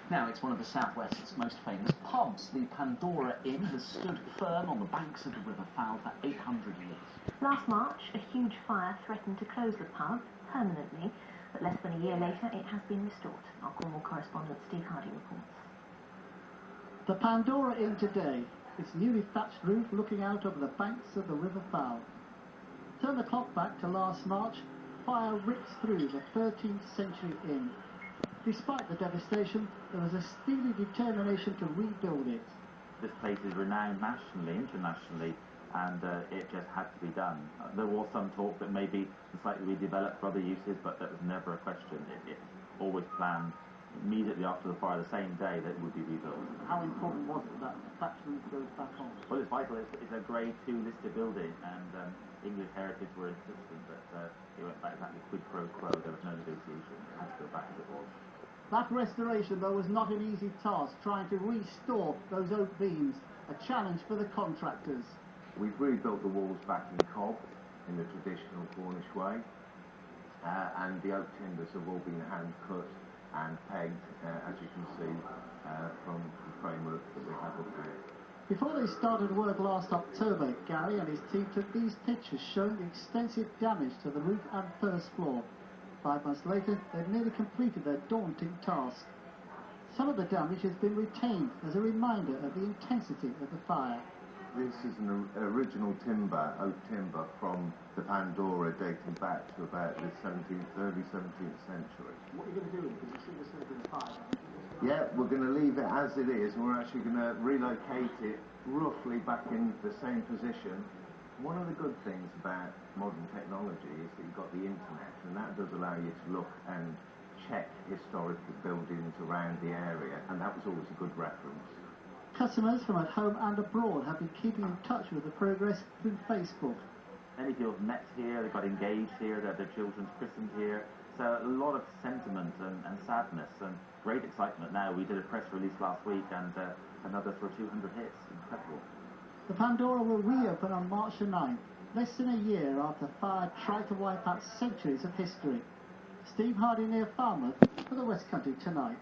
Now it's one of the Southwest's most famous pubs. The Pandora Inn has stood firm on the banks of the River Fowl for 800 years. Last March, a huge fire threatened to close the pub permanently, but less than a year later it has been restored. Our Cornwall correspondent Steve Hardy reports. The Pandora Inn today, its newly thatched roof looking out over the banks of the River Fowl. Turn the clock back to last March, fire rips through the 13th century inn. Despite the devastation, there was a steely determination to rebuild it. This place is renowned nationally, internationally, and it just had to be done. There was some talk that maybe slightly redeveloped for other uses, but that was never a question. It always planned immediately after the fire, the same day, that it would be rebuilt. How important was it that thatched roof goes back on? Well, it's vital. It's a Grade 2 listed building, and English Heritage were insistent that it went back exactly quid pro quo. There was no negotiation. It had to go back as it was. That restoration, though, was not an easy task, trying to restore those oak beams, a challenge for the contractors. We've rebuilt the walls back in cob, in the traditional Cornish way, and the oak timbers have all been hand cut and pegged, as you can see from the framework that we have up here. Before they started work last October, Gary and his team took these pictures showing the extensive damage to the roof and first floor. 5 months later, they've nearly completed their daunting task. Some of the damage has been retained as a reminder of the intensity of the fire. This is an original timber, oak timber, from the Pandora, dating back to about the early 17th century. What are you going to do with it? Because you see this has been a fire. Yeah, we're going to leave it as it is, and we're actually going to relocate it roughly back in the same position. One of the good things about modern technology is that you've got the internet, and that does allow you to look and check historical buildings around the area, and that was always a good reference. Customers from at home and abroad have been keeping in touch with the progress through Facebook. Many people have met here, they got engaged here, they had their children's christened here. So a lot of sentiment and sadness and great excitement now. We did a press release last week, and another for 200 hits. Incredible. The Pandora will reopen on March the 9th, less than a year after fire tried to wipe out centuries of history. Steve Hardy near Falmouth for the West Country Tonight.